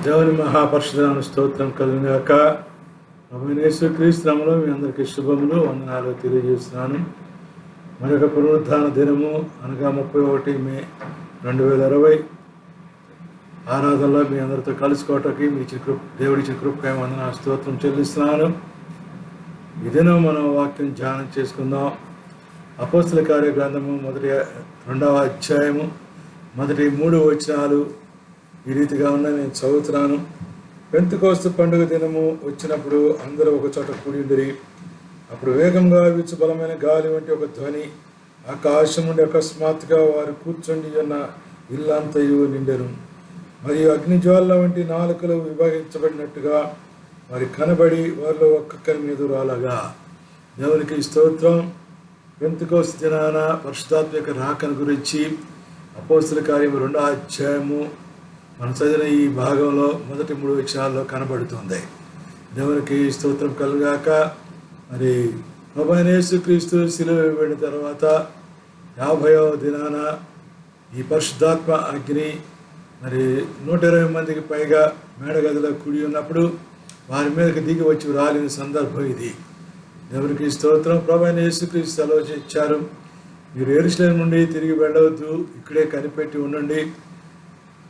దేవుని మహాపరిశుద్ధ స్తోత్రం కలుగుగాక. ప్రభువైన యేసుక్రీస్తు నామములో మీ అందరికీ శుభములు, వందనాలు తెలియజేస్తున్నాను. మరొక పునరుద్ధాన దినము అనగా 31 మే 2020 ఆరాధనలో మీ అందరితో కలుసుకోవటానికి దేవుడిచ్చిన కృపకై వందనాలు స్తోత్రం చెల్లిస్తున్నాను. ఈ దినం మనం వాక్యం ధ్యానం చేసుకుందాం. అపోస్తల కార్య గ్రంథము 2వ అధ్యాయము 3 వచనాలు ఈ రీతిగా ఉన్నాయి. నేను చదువుతున్నాను. పెంతెకోస్తు పండుగ దినము వచ్చినప్పుడు అందరూ ఒక చోట కూడి ఉండిరి. అప్పుడు వేగంగా వీచు బలమైన గాలి వంటి ఒక ధ్వని ఆకాశం నుండి అకస్మాత్తుగా వారు కూర్చుండి ఉన్న ఇల్లంతయు నిండెను. మరియు అగ్నిజ్వాల వంటి నాలుకలు విభజించబడినట్టుగా వారి కనబడి వారిలో ఒక్కొక్కరి మీద రాలగా. దేవునికి స్తోత్రం. పెంతెకోస్తు దినాన పరిశుద్ధాత్మ యొక్క రాకను గురించి అపోస్తల కార్యము 2వ అధ్యాయము మనం చదివిన ఈ భాగంలో మొదటి 3 వచనాల్లో కనబడుతుంది. దేవునికి స్తోత్రం కలుగాక. మరి ప్రభువైన యేసుక్రీస్తు శిలువ వేయబడిన తర్వాత 50వ దినాన ఈ పరిశుద్ధాత్మ అగ్ని మరి 120 మందికి పైగా మేడగదిలో కూడి ఉన్నప్పుడు వారి మీదకి దిగి వచ్చి రాలిన సందర్భం ఇది. దేవునికి స్తోత్రం. ప్రభువైన యేసుక్రీస్తు సెలవు ఇచ్చారు, మీరు యెరూషలేము నుండి తిరిగి వెళ్ళవద్దు, ఇక్కడే కనిపెట్టి ఉండండి.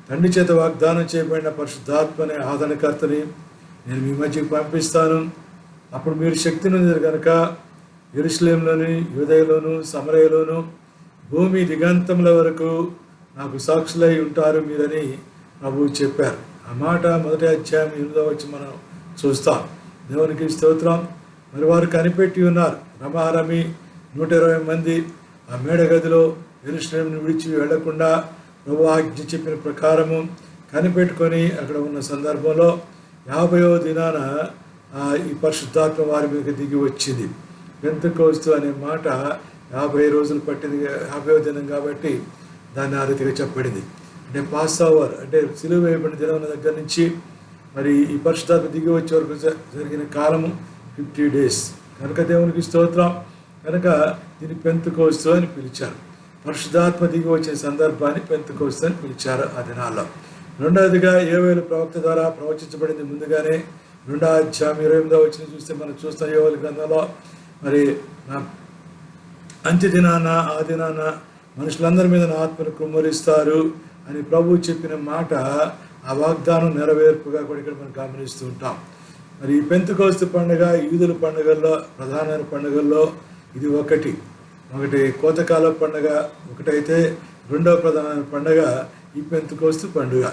తండ్రి చేత వాగ్దానం చేయబడిన పరిశుద్ధాత్మనే ఆదరణకర్తని నేను మీ మధ్యకి పంపిస్తాను. అప్పుడు మీరు శక్తి నొందిరు కనుక యెరూషలేములోని, యూదయలోను, సమరయలోను, భూమి దిగంతముల వరకు నాకు సాక్షులై ఉంటారు మీరని ప్రభువు చెప్పారు. ఆ మాట 1వ అధ్యాయం 8వ వచ్చి మనం చూస్తాం. దేవునికి స్తోత్రం. మరి వారు కనిపెట్టి ఉన్నారు. రమారమి 120 మంది ఆ మేడగదిలో యెరూషలేమును విడిచి వెళ్లకుండా ప్రభు ఆజ్ఞ చెప్పిన ప్రకారము కనిపెట్టుకొని అక్కడ ఉన్న సందర్భంలో 50వ దినాన ఈ పరిశుద్ధాత్మ వారి మీద దిగి వచ్చింది. పెంతెకోస్తు అనే మాట 50 రోజులు పట్టింది, 50వ దినం కాబట్టి దాన్ని ఆ రీతిగా చెప్పబడింది. అంటే పాస్ ఓవర్ అంటే సిలువ వేయబడిన దినం దగ్గర నుంచి మరి ఈ పరిశుద్ధాత్మ దిగి వచ్చే వరకు జరిగిన కాలము 50 days. కనుక దేవునికి స్తోత్రం. కనుక దీన్ని పెంతెకోస్తు అని పిలిచారు. పరిశుద్ధాత్మ దిగి వచ్చిన సందర్భాన్ని పెంతెకోస్తు అని పిలిచారు ఆ దినాల్లో. రెండవదిగా యోవేలు ప్రవక్త ద్వారా ప్రవచించబడింది ముందుగానే. 2వ అధ్యాయం 28వ వచనం చూస్తే మనం చూస్తాం. యోవేలు గ్రంథంలో మరి అంత్య దినాన ఆ దినాన మనుషులందరి మీద నా ఆత్మను కుమ్మరిస్తారు అని ప్రభువు చెప్పిన మాట, ఆ వాగ్దానం నెరవేర్పుగా కూడా ఇక్కడ మనం గమనిస్తూ ఉంటాం. మరి ఈ పెంతెకోస్తు పండుగ యూదుల పండుగల్లో ప్రధానమైన పండుగల్లో ఇది ఒకటి కోతకాల పండుగ ఒకటైతే, రెండవ ప్రధానమైన పండుగ ఈ పెంతెకోస్తు పండుగ.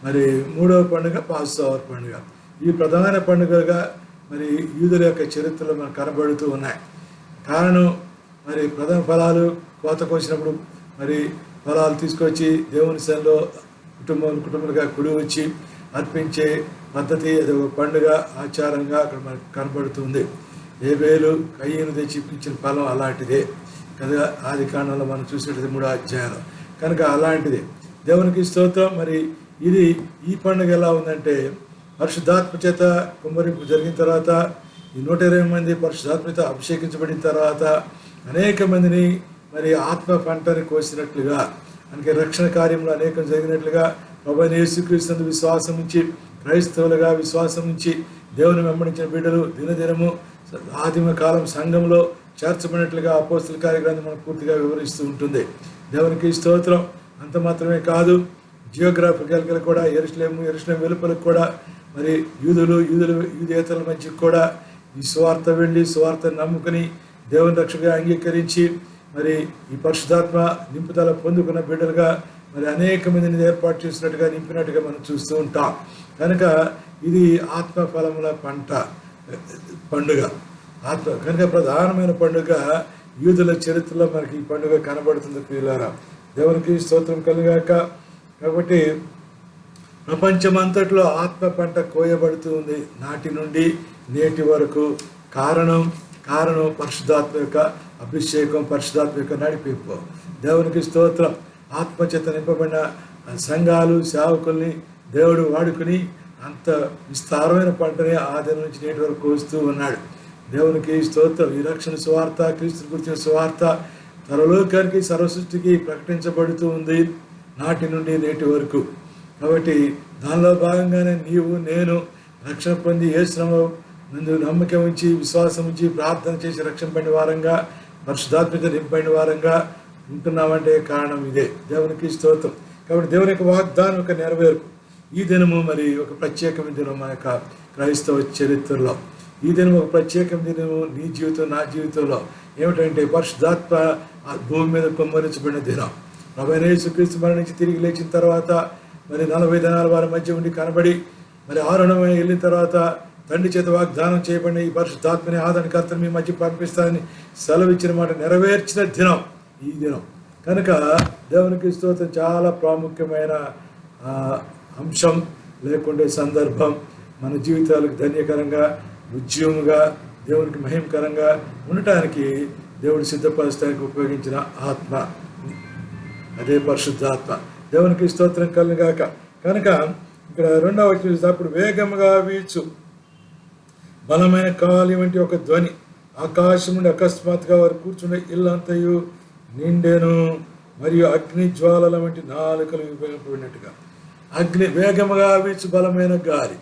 మరి 3వ పండుగ పాస్ ఓవర్ పండుగ. ఈ ప్రధాన పండుగగా మరి యూదుల యొక్క చరిత్రలో మనకు కనబడుతూ ఉన్నాయి. కారణం మరి ప్రథమ ఫలాలు కోతకు వచ్చినప్పుడు మరి ఫలాలు తీసుకొచ్చి దేవుని సన్నిధిలో కుటుంబాలుగా కుడి వచ్చి అర్పించే పద్ధతి, అది ఒక పండుగ ఆచారంగా అక్కడ మనకు కనబడుతుంది. హేబెలు కయీను తెచ్చి ఇచ్చిన ఫలం అలాంటిదే కదా, ఆది కాండంలో మనం చూసినట్టు 3వ అధ్యాయంలో. కనుక అలాంటిదే. దేవునికి స్తోత్రం. మరి ఇది ఈ పండుగ ఎలా ఉందంటే, పరిశుద్ధాత్మ చేత కుమ్మరింపు జరిగిన తర్వాత ఈ 120 మంది పరిశుద్ధాత్మ చేత అభిషేకించబడిన తర్వాత అనేక మందిని మరి ఆత్మ పంటని కోసినట్లుగా, అందుకే రక్షణ కార్యంలో అనేకం జరిగినట్లుగా ప్రభువైన యేసుక్రీస్తు విశ్వాసం నుంచి క్రైస్తవులుగా విశ్వాసం నుంచి దేవుని వెంబడించిన బిడ్డలు దినదినము ఆదిమ కాలం సంఘంలో చేర్చబడినట్లుగా అపోస్తల కార్య గ్రంథం మనకు పూర్తిగా వివరిస్తూ ఉంటుంది. దేవునికి స్తోత్రం. అంత మాత్రమే కాదు, జియోగ్రాఫికల్గా కూడా యెరూషలేము వెలుపలకు కూడా మరి యూదేతరుల మధ్య కూడా ఈ సువార్త వెళ్ళి సువార్తను నమ్ముకుని దేవుని రక్షగా అంగీకరించి మరి ఈ పరిశుద్ధాత్మ నింపుదల పొందుకున్న బిడ్డలుగా మరి అనేక మందిని ఏర్పాటు చేసినట్టుగా నింపినట్టుగా మనం చూస్తూ ఉంటాం. కనుక ఇది ఆత్మ ఫలముల పండుగ కనుక ప్రధానమైన పండుగ యూదుల చరిత్రలో మనకి ఈ పండుగ కనబడుతుంది. ప్రియులారా, దేవునికి స్తోత్రం కలుగాక. కాబట్టి ప్రపంచమంతట్లో ఆత్మ పంట కోయబడుతూ ఉంది నాటి నుండి నేటి వరకు. కారణం పరిశుద్ధాత్మ యొక్క అభిషేకం, పరిశుద్ధాత్మ యొక్క నడిపింపు. దేవునికి స్తోత్రం. ఆత్మచేత నింపబడిన సంఘాలు, సేవకుల్ని దేవుడు వాడుకుని అంత విస్తారమైన పంటని ఆది నుంచి నేటి వరకు కోస్తూ ఉన్నాడు. దేవునికి స్తోత్రం. ఈ రక్షణ సువార్త, క్రీస్తు గురించిన సువార్త సర్వలోకానికి సర్వసృష్టికి ప్రకటించబడుతూ ఉంది నాటి నుండి నేటి వరకు. కాబట్టి దానిలో భాగంగానే నీవు నేను రక్షణ పొంది యేసునామములో ముందు నమ్మకం ఉంచి విశ్వాసం ఉంచి ప్రార్థన చేసి రక్షణ పడిన వారంగా పరిశుద్ధాత్మక నింపడిన వారంగా ఉంటున్నామంటే కారణం ఇదే. దేవునికి స్తోత్రం. కాబట్టి దేవుని యొక్క వాగ్దానం యొక్క నెరవేర్పు ఈ దినము మరి ఒక ప్రత్యేకమైన దినం మన యొక్క క్రైస్తవ చరిత్రలో. ఈ దినం ఒక ప్రత్యేకమైన దినము నీ జీవితం నా జీవితంలో. ఏమిటంటే పరిశుద్ధాత్మ భూమి మీద కుమ్మరించబడిన దినం. ప్రభువైన యేసుక్రీస్తు మరణించి తిరిగి లేచిన తర్వాత మరి 40 దినాల వారి మధ్య ఉండి కనబడి మరి ఆరోహణమై వెళ్ళిన తర్వాత తండ్రి చేత వాగ్దానం చేయబడిన ఈ పరిశుద్ధాత్మని ఆదరణకర్తను మీ మధ్య పంపిస్తానని సెలవిచ్చిన మాట నెరవేర్చిన దినం ఈ దినం. కనుక దేవునికి స్తోత్రం. చాలా ప్రాముఖ్యమైన అంశం, లేకుంటే సందర్భం. మన జీవితాలకు ధన్యకరంగా ఉద్యమంగా దేవునికి మహిమకరంగా ఉండటానికి దేవుడు సిద్ధపరచడానికి ఉపయోగించిన ఆత్మ, అదే పరిశుద్ధాత్మ. దేవునికి స్తోత్రం కలుగుగాక. కనుక ఇక్కడ 2వ వచనం చూస్తే, అప్పుడు వేగముగా వీచు బలమైన గాలి వంటి ఒక ధ్వని ఆకాశం నుండి అకస్మాత్తుగా వారు కూర్చుండే ఇల్లంతయు నిండెను, మరియు అగ్ని జ్వాలల వంటి నాలుకలు విభజింపబడినట్టుగా. వేగముగా వీచు బలమైన గాలి,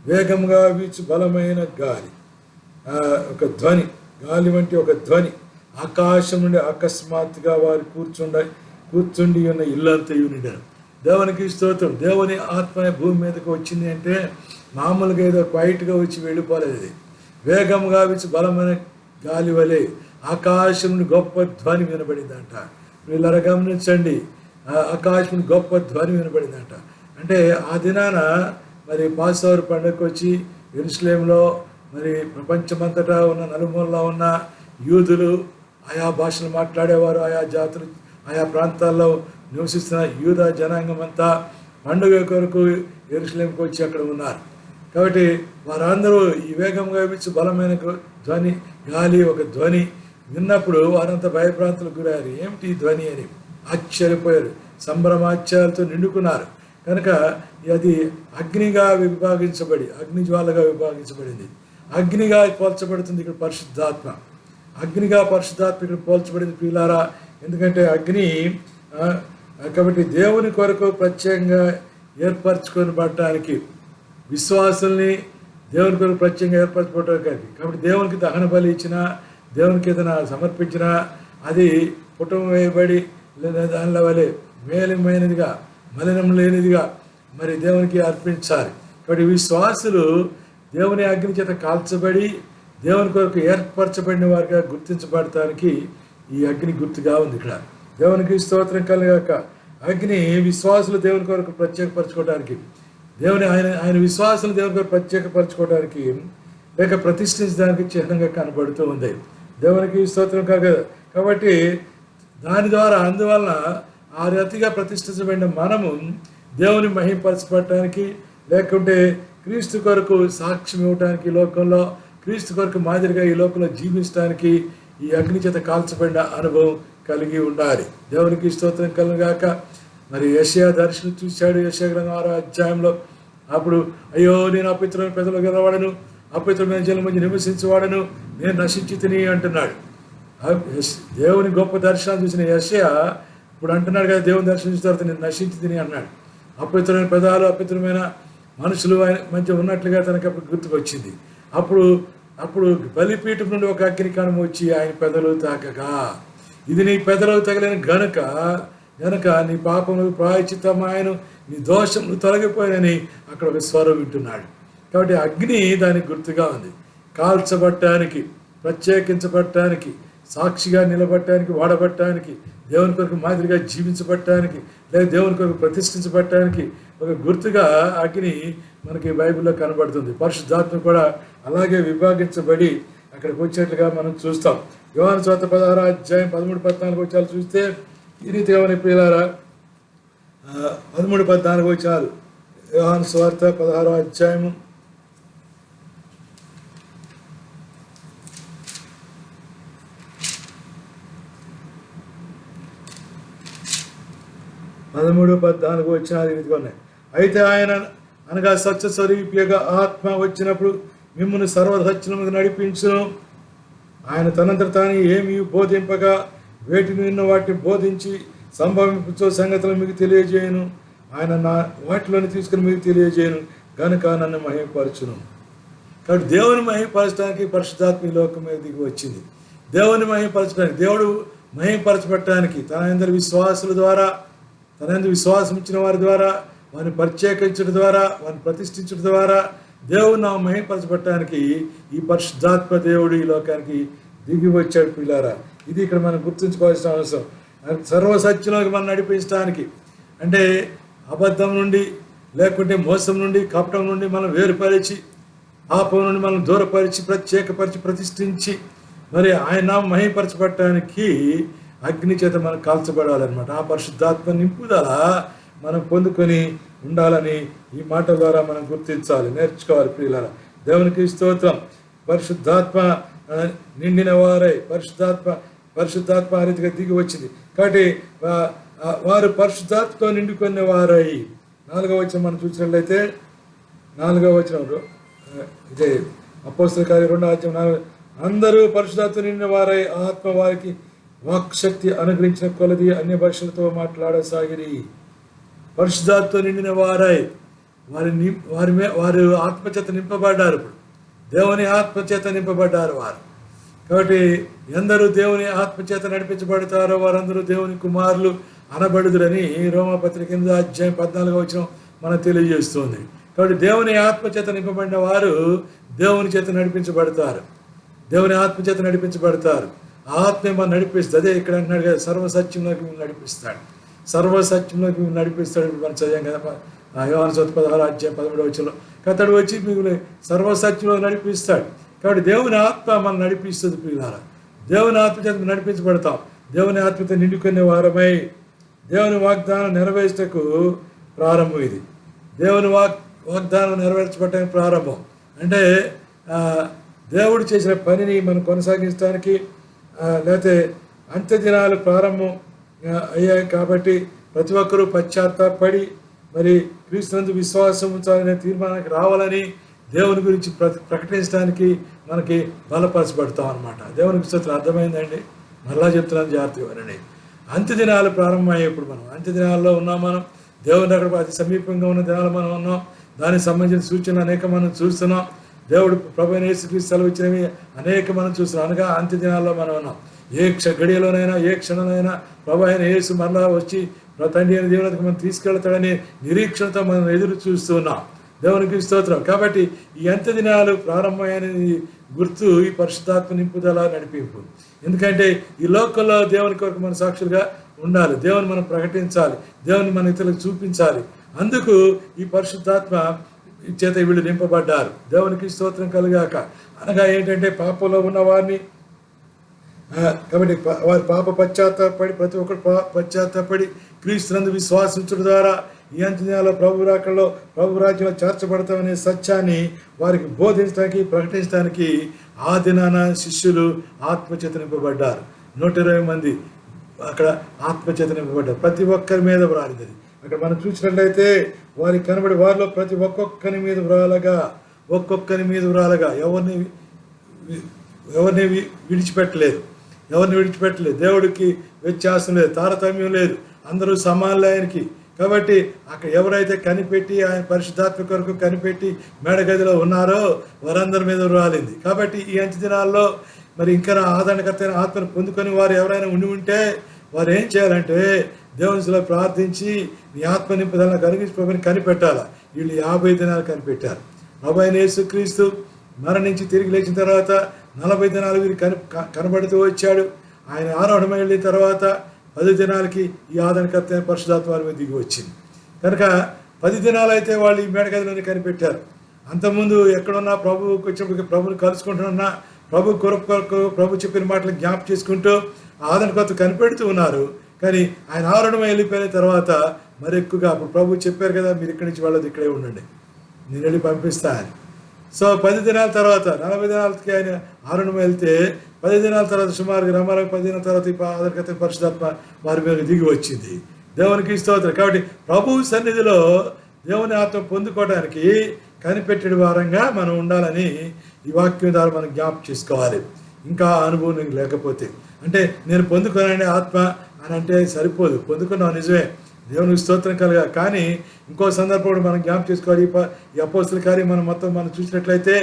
వేగముగా వీచు బలమైన గాలి, ఒక ధ్వని, గాలి వంటి ఒక ధ్వని ఆకాశం నుండి అకస్మాత్తుగా వారు కూర్చుండి ఉన్న ఇల్లంతయు నిండారు. దేవునికి స్తోత్రం. దేవుని ఆత్మ భూమి మీదకి వచ్చింది అంటే మామూలుగా ఏదో క్వైట్గా వచ్చి వెళ్ళిపోలేదు. వేగముగా వీచు బలమైన గాలి వలె ఆకాశం నుండి గొప్ప ధ్వని వినబడిందంట. వీళ్ళరా గమనించండి, ఆకాశం గొప్ప ధ్వని వినబడిందంట. అంటే ఆ దినాన మరి పాస్ఓవర్ పండుగకు వచ్చి యెరూషలేములో మరి ప్రపంచమంతటా ఉన్న నలుమూలలో ఉన్న యూదులు, ఆయా భాషలు మాట్లాడేవారు, ఆయా జాతులు, ఆయా ప్రాంతాల్లో నివసిస్తున్న యూదా జనాంగం అంతా పండుగ కొరకు యెరూషలేముకు వచ్చి అక్కడ ఉన్నారు. కాబట్టి వారందరూ ఈ వేగంగా వీచు బలమైన ధ్వని, గాలి, ఒక ధ్వని విన్నప్పుడు వారంతా భయభ్రాంతులకు గురయ్యారు. ఏమిటి ఈ ధ్వని అని ఆశ్చర్యపోయారు, సంభ్రమాశ్చర్యాలతో నిండుకున్నారు. కనుక అది అగ్నిగా విభాగించబడి, అగ్నిజ్వాలగా విభాగించబడింది. అగ్నిగా పోల్చబడుతుంది ఇక్కడ పరిశుద్ధాత్మ. అగ్నిగా పరిశుద్ధాత్మ ఇక్కడ పోల్చబడింది ప్రియులారా. ఎందుకంటే అగ్ని, కాబట్టి దేవుని కొరకు ప్రత్యేకంగా ఏర్పరచుకొని పడటానికి, విశ్వాసుల్ని దేవుని కొరకు ప్రత్యేకంగా ఏర్పరచుకోవటానికి. కాబట్టి దేవునికి దహన బలి ఇచ్చినా, దేవునికి ఏదైనా సమర్పించినా అది పుటం వేయబడి దానిలో వలె మేలమైనదిగా, మలినం లేనిదిగా మరి దేవునికి అర్పించాలి. కాబట్టి విశ్వాసులు దేవుని అగ్ని చేత కాల్చబడి దేవుని కొరకు ఏర్పరచబడిన వారిగా గుర్తించబడటానికి ఈ అగ్ని గుర్తుగా ఉంది ఇక్కడ. దేవునికి స్తోత్రం కలుగాక. అగ్ని విశ్వాసులు దేవుని కొరకు ప్రత్యేకపరచుకోవడానికి, ఆయన విశ్వాసులు దేవుని కొరకు ప్రత్యేకపరచుకోవడానికి లేక ప్రతిష్ఠించడానికి చిహ్నంగా కనబడుతూ ఉంది. దేవునికి స్తోత్రం కలుగ. కాబట్టి దాని ద్వారా, అందువలన ఆ రీతిగా ప్రతిష్ఠించబడిన మనము దేవుని మహిమపరచబడటానికి, లేకుంటే క్రీస్తు కొరకు సాక్ష్యం ఇవ్వటానికి, ఈ లోకంలో క్రీస్తు కొరకు మాదిరిగా ఈ లోకంలో జీవించడానికి ఈ అగ్ని చేత కాల్చబడిన అనుభవం కలిగి ఉండాలి. దేవునికి స్తోత్రం కలుగాక. మరి యెషయా దర్శనం చూశాడు. యెషయా గ్రంథం 6వ అధ్యాయంలో, అప్పుడు అయ్యో నేను అపవిత్రమైన ప్రజలు గెలవాడను, అపవిత్రమైన జనం మధ్య నివసించేవాడను, నేను నశించి తిని అంటున్నాడు. దేవుని గొప్ప దర్శనం చూసిన యెషయా ఇప్పుడు అంటున్నాడు కదా, దేవుని దర్శనం చూసిన తర్వాత నేను నశించి తిని అన్నాడు. అపవిత్రమైన పదాలు, అపవిత్రమైన మనుషులు ఆయన మంచి ఉన్నట్లుగా తనకు అప్పుడు గుర్తుకొచ్చింది. అప్పుడు బలిపీఠం నుండి ఒక అగ్ని కణం వచ్చి ఆయన పెదలు తాకగా, ఇది నీ పెదలకు తగిలిన గనుక నీ పాపములకు ప్రాయశ్చిత్తమాయను, నీ దోషములు తొలగిపోయినని అక్కడ ఒక స్వరం వింటున్నాడు. కాబట్టి అగ్ని దానికి గుర్తుగా ఉంది. కాల్చబట్టడానికి, ప్రత్యేకించబట్టడానికి, సాక్షిగా నిలబట్టడానికి, వాడబట్టడానికి, దేవుని కొరకు మాదిరిగా జీవించబట్టడానికి, లేదా దేవుని కొరకు ప్రతిష్ఠించబట్టడానికి ఒక గుర్తుగా అగ్ని మనకి బైబిల్లో కనబడుతుంది. పరిశుద్ధాత్మ కూడా అలాగే విభాగించబడి అక్కడికి వచ్చేట్లుగా మనం చూస్తాం. యోహాను సువార్త 16వ అధ్యాయం 13-14 వచనాలు చూస్తే ఈ రీతిగా మన ప్రియులారా, 13-14 వచనాలు. యోహాను సువార్త 16వ అధ్యాయము 13-14 వచనాలు ఈ రీతిగా ఉన్నాయి. అయితే ఆయన అనగా సత్య స్వరూపిగా ఆత్మ వచ్చినప్పుడు మిమ్మల్ని సర్వసత్యముకు నడిపించును. ఆయన తనంతట తాను ఏమీ బోధింపగా వేటిని విన్న వాటిని బోధించి సంభవించే సంగతులు మీకు తెలియజేయను. ఆయన నా వాటిలోని తీసుకుని మీకు తెలియజేయను కనుక నన్ను మహిమపరచును. కాబట్టి దేవుని మహిమపరచడానికి పరిశుద్ధాత్మ ఈ లోకం మీద దిగి వచ్చింది. దేవుని మహిమపరచడానికి, దేవుడు మహిమపరచబట్టడానికి తన అందరి విశ్వాసుల ద్వారా, తన అందరి విశ్వాసం ఇచ్చిన వారి ద్వారా, వారిని ప్రత్యేకించడం ద్వారా, వారిని ప్రతిష్ఠించడం ద్వారా దేవుడు నా మహిమపరచబట్టడానికి ఈ పరిశుద్ధాత్మ దేవుడు ఈ లోకానికి దిగి వచ్చాడు. పిల్లారా, ఇది ఇక్కడ మనం గుర్తుంచుకోవాల్సిన అవసరం. సర్వసత్యంలోకి మనం నడిపించడానికి, అంటే అబద్ధం నుండి, లేకుంటే మోసం నుండి, కపటం నుండి మనం వేరుపరిచి, పాపం నుండి మనం దూరపరిచి, ప్రత్యేకపరిచి, ప్రతిష్ఠించి, మరి ఆయన మహిమపరచబట్టడానికి అగ్ని చేత మనం కాల్చబడాలన్నమాట. ఆ పరిశుద్ధాత్మ నింపుదల మనం పొందుకొని ఉండాలని ఈ మాట ద్వారా మనం గుర్తించాలి, నేర్చుకోవాలి. ప్రియులారా, దేవునికి స్తోత్రం. పరిశుద్ధాత్మ నిండిన వారై, పరిశుద్ధాత్మ ఆ రీతిగా దిగి వచ్చింది. కాబట్టి వారు పరిశుద్ధాత్మతో నిండుకునే వారై, 4వ వచనం మనం చూసినట్లయితే, 4వ వచనంలో ఇదే అపోస్తల కార్యం 2వ అధ్యాయం 4, అందరూ పరిశుద్ధాత్మ నిండిన వారై ఆత్మ వారికి వాక్శక్తి అనుగ్రహించిన కొలది అన్య భాషలతో మాట్లాడసాగిరి. పరిశుద్ధాత్మతో నిండిన వారై వారు ఆత్మచేత నింపబడ్డారు. ఇప్పుడు దేవుని ఆత్మచేత నింపబడ్డారు వారు. కాబట్టి ఎందరూ దేవుని ఆత్మచేత నడిపించబడతారో వారందరూ దేవుని కుమారులు అనబడుదురని రోమాపత్రిక 8వ అధ్యాయం 14వ వచనం మనకు తెలియజేస్తుంది. కాబట్టి దేవుని ఆత్మచేత నింపబడిన వారు దేవుని చేత నడిపించబడతారు, దేవుని ఆత్మచేత నడిపించబడతారు. ఆత్మ మనం నడిపిస్తుంది. అదే ఇక్కడ అంటున్నాడు కదా, సర్వసత్యంలోకి మేము నడిపిస్తాడు, సర్వసత్యంలోకి మేము నడిపిస్తాడు. మనం చదివాం కదా యోహాను సువార్త 16వ అధ్యాయం 13వ వచనంలో. అతడు వచ్చి మీకు సర్వసత్యంలో నడిపిస్తాడు. కాబట్టి దేవుని ఆత్మ మనం నడిపిస్తుంది. ప్రియులారా, దేవుని ఆత్మచేత నడిపించబడతాం. దేవుని ఆత్మతో నిండుకునే వారమై దేవుని వాగ్దానం నెరవేర్చటకు ప్రారంభం. ఇది దేవుని వాగ్దానం నెరవేర్చబడటానికి ప్రారంభం. అంటే దేవుడు చేసిన పనిని మనం కొనసాగించడానికి, లేకపోతే అంత్య దినాలు ప్రారంభం అయ్యాయి. కాబట్టి ప్రతి ఒక్కరూ పశ్చాత్తాపడి మరి క్రీస్తునందు విశ్వాసం ఉంచాలనే తీర్మానానికి రావాలని దేవుని గురించి ప్రకటించడానికి మనకి బలపరచబడతాం అనమాట. దేవునికి స్తోత్రం. అర్థమైందండి? మరలా చెప్తున్నాను, జాగ్రత్తగా వినండి. అంత్య దినాలు ప్రారంభమయ్యాయి. ఇప్పుడు మనం అంత్య దినాల్లో ఉన్నాం. మనం దేవుని దగ్గర అతి సమీపంగా ఉన్న దినాలు మనం ఉన్నాం. దానికి సంబంధించిన సూచనలు అనేక మనం చూస్తున్నాం. దేవుడు ప్రభువైన యేసుక్రీస్తు సెలవు ఇచ్చినవి అనేక మనం చూస్తున్నాం. అనగా అంత్య దినాల్లో మనం ఉన్నాం. ఏ గడియలోనైనా, ఏ క్షణంలోనైనా ప్రభు అయిన యేసు మరలా వచ్చి తండ్రి అయిన దేవునికి మనం తీసుకెళ్తాడని నిరీక్షణతో మనం ఎదురు చూస్తున్నాం. దేవునికి స్తోత్రం. కాబట్టి ఈ అంత్య దినాలు ప్రారంభమైనది గుర్తు ఈ పరిశుద్ధాత్మ నింపుదల, నడిపింపు. ఎందుకంటే ఈ లోకంలో దేవుని కొరకు మన సాక్షులుగా ఉండాలి, దేవుని మనం ప్రకటించాలి, దేవుని మన ఇతరులకు చూపించాలి. అందుకు ఈ పరిశుద్ధాత్మ చేత వీళ్ళు నింపబడ్డారు. దేవునికి స్తోత్రం కలుగాక. అనగా ఏంటంటే పాపంలో ఉన్న వారిని, కాబట్టి వారి పాప పశ్చాత్తాపడి, ప్రతి ఒక్కరు పశ్చాత్తాపడి క్రీస్తునందు విశ్వాసించడం ద్వారా ఈ అంత్యదినాల్లో ప్రభు రాకల్లో ప్రభు రాజ్యంలో చేర్చబడతామనే సత్యాన్ని వారికి బోధించడానికి, ప్రకటించడానికి ఆ దినాన శిష్యులు ఆత్మచేత నింపబడ్డారు. 120 మంది అక్కడ ఆత్మచేత నింపబడ్డారు. ప్రతి ఒక్కరి మీద వ్రాలింది. అక్కడ మనం చూసినట్లయితే వారికి కనబడి వారిలో ప్రతి ఒక్కొక్కరి మీద వ్రాలగా ఎవరిని విడిచిపెట్టలేదు. దేవుడికి వ్యత్యాసం లేదు, తారతమ్యం లేదు, అందరూ సమానులే ఆయనకి. కాబట్టి అక్కడ ఎవరైతే కనిపెట్టి ఆయన పరిశుద్ధాత్మ కొరకు కనిపెట్టి మేడగదిలో ఉన్నారో వారందరి మీద వ్రాలింది. కాబట్టి ఈ అంత్య దినాల్లో మరి ఇంకా ఆదరణకర్త అయిన ఆత్మను పొందుకొని వారు ఎవరైనా ఉంటే వారు ఏం చేయాలంటే దేవునిలో ప్రార్థించి నీ ఆత్మ నింపుదలను కలిగించి కనిపెట్టాలి. వీళ్ళు 50 దినాలు కనిపెట్టారు. ప్రభు అయిన యేసుక్రీస్తు మరణించి తిరిగి లేచిన తర్వాత 40 దినాలు వీరు కనబడుతూ వచ్చాడు. ఆయన ఆరోహణమై వెళ్ళిన తర్వాత 10 దినాలకి ఈ ఆదరణకర్త అయిన పరిశుద్ధాత్మ వారి మీద దిగి వచ్చింది. కనుక 10 దినాలు అయితే వాళ్ళు ఈ మేడగదిలోనే కనిపెట్టారు. అంతకుముందు ఎక్కడున్నా ప్రభువుకి వచ్చినప్పుడు ప్రభుని కలుసుకుంటున్నా, ప్రభు చెప్పిన మాటలు జ్ఞాపకం చేసుకుంటూ ఆదరణకర్త కనిపెడుతూ ఉన్నారు. కానీ ఆయన ఆరోహణమై వెళ్ళిపోయిన తర్వాత మరి ఎక్కువగా అప్పుడు ప్రభు చెప్పారు కదా, మీరు ఇక్కడి నుంచి వెళ్ళదు, ఇక్కడే ఉండండి, నేను వెళ్ళి పంపిస్తా అని. సో 10 దినాల తర్వాత 40 దినాలకి ఆయన ఆరోహణమై వెళ్తే 10 దినాల తర్వాత సుమారుగా రమారమి 10 దినాల తర్వాత ఆదరణకర్త పరిశుద్ధాత్మ వారి మీద దిగి వచ్చింది. దేవునికి స్తోత్రం. కాబట్టి ప్రభు సన్నిధిలో దేవుని ఆత్మ పొందుకోవడానికి కనిపెట్టడి వారంగా మనం ఉండాలని ఈ వాక్యం ద్వారా మనం జ్ఞాపకం చేసుకోవాలి. ఇంకా అనుభవం లేకపోతే, అంటే నేను పొందుకోనండి ఆత్మ అని అంటే సరిపోదు. పొందుకున్నావు నిజమే, దేవునికి స్తోత్రం కలగా. కానీ ఇంకో సందర్భం కూడా మనం జ్ఞాపకం చేసుకోవాలి. ఈ అపోస్తల కార్యం మనం చూసినట్లయితే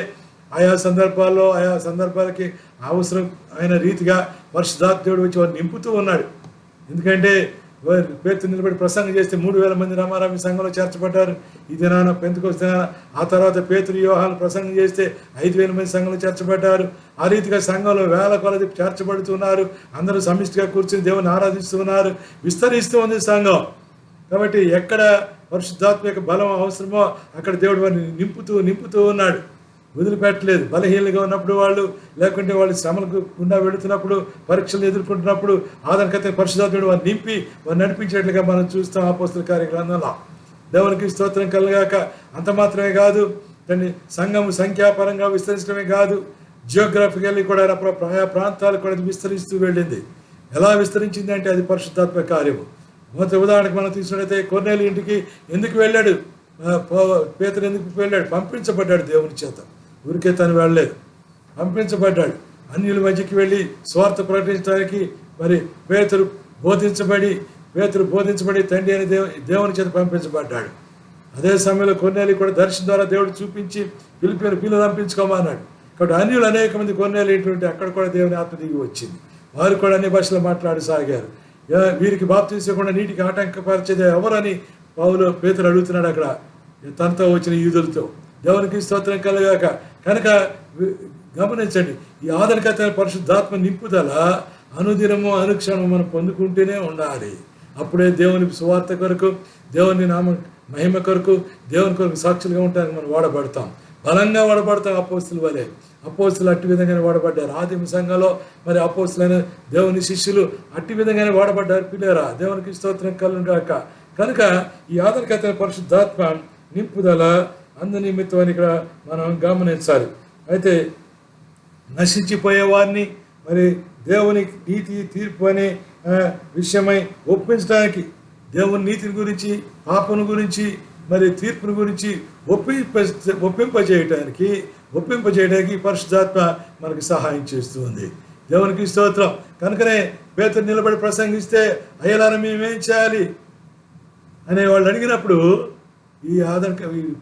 ఆయా సందర్భాల్లో ఆయా సందర్భాలకి అవసరం అయిన రీతిగా పరిశుద్ధాత్మ దేవుడు వచ్చి వారు నింపుతూ ఉన్నాడు. ఎందుకంటే పేతురు నిలబడి ప్రసంగం చేస్తే 3,000 మంది రామారామి సంఘంలో చేర్చబడ్డారు. ఈ దినాన పెంతెకొస్తు దినాన. ఆ తర్వాత పేతురు యోహాను ప్రసంగం చేస్తే 5,000 మంది సంఘంలో చేర్చబడ్డారు. ఆ రీతిగా సంఘంలో వేల కొలది చేర్చబడుతున్నారు. అందరూ సమిష్టిగా కూర్చుని దేవుని ఆరాధిస్తూ ఉన్నారు. విస్తరిస్తూ ఉంది సంఘం. కాబట్టి ఎక్కడ పరిశుద్ధాత్మ యొక్క బలం అవసరమో అక్కడ దేవుడు వారిని నింపుతూ ఉన్నాడు. వదిలిపెట్టలేదు. బలహీనగా ఉన్నప్పుడు వాళ్ళు, లేకుంటే వాళ్ళు శ్రమలకు గుండా వెళుతున్నప్పుడు, పరీక్షలు ఎదుర్కొంటున్నప్పుడు ఆదరణకర్త పరిశుద్ధాత్ముడు వారిని నింపి వారిని నడిపించేట్లుగా మనం చూస్తాం అపోస్తల కార్య గ్రంథంలో. దేవునికి స్తోత్రం కలగాక. అంత మాత్రమే కాదు, దాన్ని సంఘము సంఖ్యాపరంగా విస్తరించడమే కాదు, జియోగ్రఫికల్లీ కూడా ఆయా ప్రాంతాలు కూడా విస్తరిస్తూ వెళ్ళింది. ఎలా విస్తరించింది అంటే అది పరిశుద్ధాత్మ కార్యము. మొదటి ఉదాహరణకు మనం తీసుకున్నట్లయితే కొర్నేలి ఇంటికి ఎందుకు వెళ్ళాడు పేతురు? ఎందుకు వెళ్ళాడు? పంపించబడ్డాడు దేవుని చేత. ఊరికే తను వెళ్ళలేదు, పంపించబడ్డాడు. అన్యుల మధ్యకి వెళ్ళి స్వార్థ ప్రకటించడానికి మరి పేతురు బోధించబడి తండ్రి అని దేవుని చేత పంపించబడ్డాడు. అదే సమయంలో కొర్నేలి కూడా దర్శనం ద్వారా దేవుడు చూపించి పిలుపు పంపించుకోమన్నాడు. కాబట్టి అన్యులు అనేక మంది కొర్నేలి ఏంటంటే అక్కడ కూడా దేవుని ఆత్మ దిగి వచ్చింది. వారు కూడా అన్ని భాషలో మాట్లాడసాగారు. వీరికి బాప్తిసం ఇవ్వకుండా నీటికి ఆటంకపరిచేది ఎవరని పేతురు అడుగుతున్నాడు అక్కడ తనతో వచ్చిన యూదులతో. దేవునికి స్తోత్రం కలగాక. కనుక గమనించండి, ఈ ఆదరణకర్త పరిశుద్ధాత్మ నింపుదల అనుదినము అనుక్షణము మనం పొందుకుంటూనే ఉండాలి. అప్పుడే దేవుని సువార్త కొరకు, దేవుని నామ మహిమ కొరకు, దేవుని కొరకు సాక్షులుగా ఉండడానికి మనం వాడబడతాం, బలంగా వాడబడతాం. అపోస్తుల వలె అపోస్తులు అట్టి విధంగానే వాడబడ్డారు. ఆదిమ సంఘంలో మరి అపోస్తులైన దేవుని శిష్యులు అట్టి విధంగానే వాడబడ్డారు. పిల్లరా, దేవునికి స్తోత్రం కలుగాక. కనుక ఈ ఆదరణకర్త పరిశుద్ధాత్మ నింపుదల అందు నిమిత్తం అని ఇక్కడ మనం గమనించాలి. అయితే నశించిపోయే వారిని మరి దేవుని నీతి తీర్పు అనే విషయమై ఒప్పించడానికి, దేవుని నీతిని గురించి, పాపను గురించి, మరి తీర్పుని గురించి ఒప్పింపజేయడానికి పరిశుద్ధాత్మ మనకి సహాయం చేస్తుంది. దేవునికి స్తోత్రం. కనుకనే పేతురు నిలబడి ప్రసంగిస్తే అయ్యలారా మేమేం చేయాలి అనే వాళ్ళు అడిగినప్పుడు, ఈ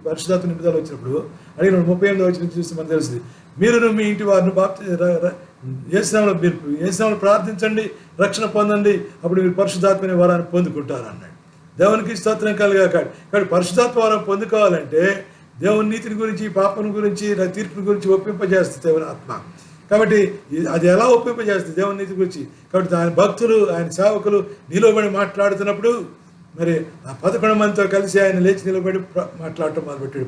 పరిశుద్ధాత్మ నింపుదల వచ్చినప్పుడు అడిగిన 38వ వచనం చూస్తే మనకు తెలుస్తుంది. మీరు మీ ఇంటి వారిని యేసునామములో ప్రార్థించండి, రక్షణ పొందండి, అప్పుడు మీరు పరిశుద్ధాత్మ అనే వరాన్ని పొందుకుంటారు అన్నాడు. దేవునికి స్తోత్రం కలుగాక. కాబట్టి పరిశుద్ధాత్మ వరం పొందుకోవాలంటే దేవుని నీతిని గురించి, పాపం గురించి, తీర్పుని గురించి ఒప్పింపజేస్తుంది దేవుని ఆత్మ. కాబట్టి అది ఎలా ఒప్పింపజేస్తుంది దేవుని నీతి గురించి? కాబట్టి ఆయన భక్తులు, ఆయన సేవకులు నిలబడి మాట్లాడుతున్నప్పుడు మరి ఆ 11 మందితో కలిసి ఆయన లేచి నిలబడి మాట్లాడటం మొదలుపెట్టాడు.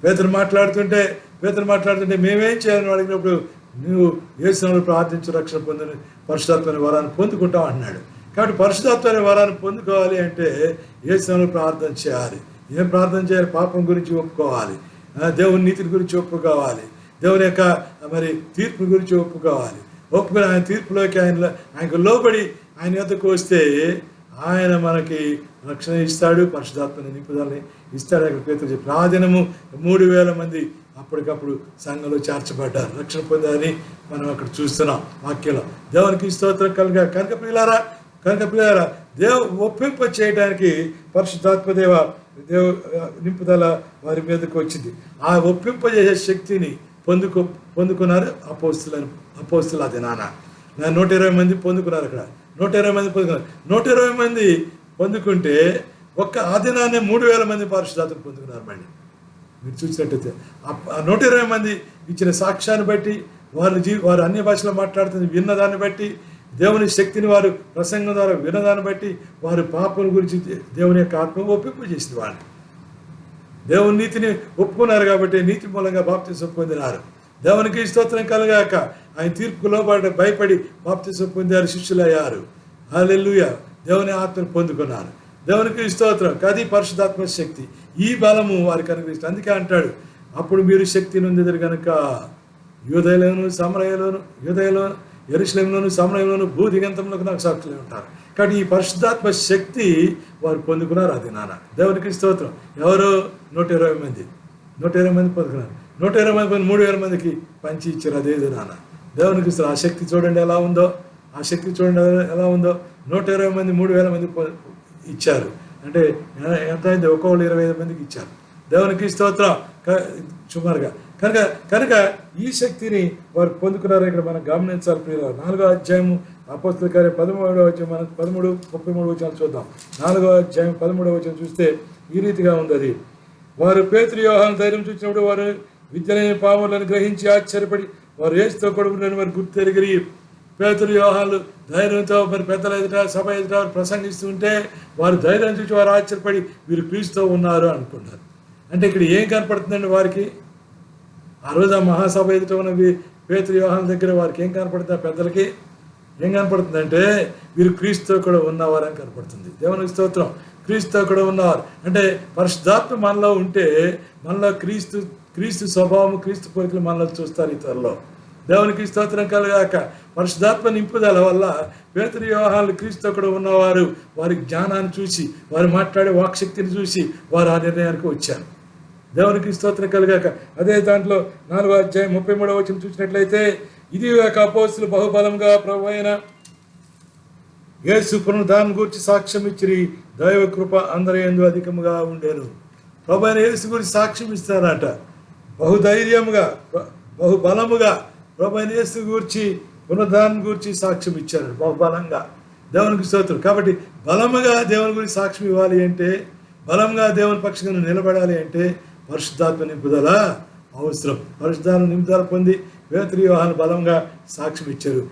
పేతురు మాట్లాడుతుంటే మేమేం చేయాలని అడిగినప్పుడు, నువ్వు యేసునామములో ప్రార్థించు, రక్షణ పొందని పరిశుద్ధాత్మ వరాన్ని పొందుకుంటావు అన్నాడు. కాబట్టి పరిశుద్ధాత్మ వరాన్ని పొందుకోవాలి అంటే యేసునామములో ప్రార్థన చేయాలి. ఏం ప్రార్థన చేయాలి? పాపం గురించి ఒప్పుకోవాలి, దేవుని నీతిని గురించి ఒప్పుకోవాలి, దేవుని యొక్క మరి తీర్పు గురించి ఒప్పుకోవాలి. ఒప్పుకొని ఆయన తీర్పులోకి ఆయనకు లోబడి ఆయన యొద్దకు వస్తే ఆయన మనకి రక్షణ ఇస్తాడు, పరిశుద్ధాత్మని నింపుదలని ఇస్తాడు. అక్కడ పేతురు చెప్పి ఆ దినము 3,000 మంది అప్పటికప్పుడు సంఘంలో చేర్చబడ్డారు, రక్షణ పొందారని మనం అక్కడ చూస్తున్నాం వాక్యంలో. దేవునికి స్తోత్రం కనుక పిల్లారా ఒప్పింప చేయడానికి పరిశుద్ధాత్మ నింపుదల వారి మీదకి వచ్చింది. ఆ ఒప్పింపజేసే శక్తిని పొందుకున్నారు అపోస్తులు. అది 120 మంది పొందుకున్నారు. అక్కడ 120 మంది పొందుకున్నారు. 120 మంది పొందుకుంటే ఒక్క ఆ దినాన్ని 3,000 మంది పరిశుద్ధాత్మ పొందుకున్నారు. మళ్ళీ మీరు చూసినట్టయితే ఆ 120 మంది ఇచ్చిన సాక్ష్యాన్ని బట్టి, వారు అన్య భాషలో మాట్లాడుతుంది విన్నదాన్ని బట్టి, దేవుని శక్తిని వారు ప్రసంగం ద్వారా విన్నదాన్ని బట్టి, వారు పాపం గురించి దేవుని యొక్క ఆత్మ ఒప్పింపజేసింది. వాళ్ళు దేవుని నీతిని ఒప్పుకున్నారు కాబట్టి నీతి మూలంగా బాప్తిసం పొందినారు. దేవునికి స్తోత్రం కలగాక. ఆయన తీర్పుకు భయపడి బాప్తిసం పొందారు, శిష్యులయ్యారు. హల్లెలూయా. దేవుని ఆత్మను పొందుకున్నారు. దేవునికి స్తోత్రం. అది పరిశుద్ధాత్మ శక్తి. ఈ బలము వారికి అనుగ్రహిస్తుంది. అందుకే అంటాడు, అప్పుడు మీరు శక్తి నొందెదరు కనుక యూదయలోను సమరయలోను యెరూషలేములోను సమరయంలోను భూదిగంతంలోకి నాకు సాక్షులై ఉంటారు. కాబట్టి ఈ పరిశుద్ధాత్మ శక్తి వారు పొందుకున్నారు. అది దేవునికి స్తోత్రం. ఎవరో 120 మంది పొందుకున్నారు. 120 మంది 3,000 మందికి పంచి ఇచ్చారు. అదేది దేవునికి ఆ శక్తి చూడండి ఎలా ఉందో. 120 మంది 3,000 మంది ఇచ్చారు. అంటే ఎంత అయింది? ఒక్కొక్కరు 25 మందికి ఇచ్చారు. దేవునికి స్తోత్రం. సుమారుగా కనుక కనుక ఈ శక్తిని వారు పొందుకున్నారు. ఇక్కడ మనం గమనించాలి ప్రియులారా. 4వ అధ్యాయము అపోస్తలుల కార్యం 13వ అధ్యాయం, మనం 13-33 వచనాలు చూద్దాం. 4వ అధ్యాయం 13వ వచనం చూస్తే ఈ రీతిగా ఉంది అది. వారు పేతురు యోహాను ధైర్యం చూసినప్పుడు వారు విద్యలేని పాములను గ్రహించి ఆశ్చర్యపడి వారు యేసుతో కూడా ఉన్నారని వారు గుర్తెరిగి, పేతురు యోహాను ధైర్యంతో మరి పెద్దల ఎదుట సభ ఎదుట ప్రసంగిస్తుంటే వారు ధైర్యం చూసి వారు ఆశ్చర్యపడి వీరు క్రీస్తుతో ఉన్నారు అనుకున్నారు. అంటే ఇక్కడ ఏం కనపడుతుందండి వారికి? ఆ రోజు ఆ మహాసభ ఎదుట ఉన్న పేతురు యోహాను దగ్గర వారికి ఏం కనపడుతుంది? ఆ పెద్దలకి ఏం కనపడుతుందంటే వీరు క్రీస్తుతో కూడా ఉన్నవారని కనపడుతుంది. దేవునికి స్తోత్రం. క్రీస్తుతో కూడా ఉన్నవారు అంటే పరిశుద్ధాత్మ మనలో ఉంటే మనలో క్రీస్తు స్వభావం, క్రీస్తు పోలికలు మనలో చూస్తారు ఇతరుల్లో. దేవునికి స్తోత్రం కలగాక. పరిశుద్ధాత్మ నింపుదల వల్ల పేతురు యోహాను క్రీస్తుతో కూడా ఉన్నవారు వారి జ్ఞానాన్ని చూసి, వారు మాట్లాడే వాక్శక్తిని చూసి వారు ఆ నిర్ణయానికి వచ్చారు. దేవునికి స్తోత్రం కలగాక. అదే దాంట్లో 4వ అధ్యాయం 33వ వచనం చూసినట్లయితే, ఇది ఒక అపోస్తులు బహుబలంగా ప్రభువైన యేసు పునరుద్ధానం గురించి సాక్ష్యం ఇచ్చిరి, దైవ కృప అందరి యందు అధికముగా ఉండేను. ప్రభువైన యేసు గురించి సాక్ష్యం ఇస్తారట. బహుధైర్యముగా, బహుబలముగా ప్రభువైన యేసు గురించి, పునరుద్ధానం గురించి సాక్ష్యం ఇచ్చారు బహుబలంగా. దేవునికి స్తోత్రం. కాబట్టి బలముగా దేవుని గురించి సాక్ష్యం ఇవ్వాలి అంటే, బలంగా దేవుని పక్షంగా నిలబడాలి అంటే పరిశుద్ధాత్మ నింపుదల అవసరం. పరిశుద్ధాత్మ నింపుదల పొంది పేతురు యోహాను బలంగా సాక్ష్యం ఇచ్చారు.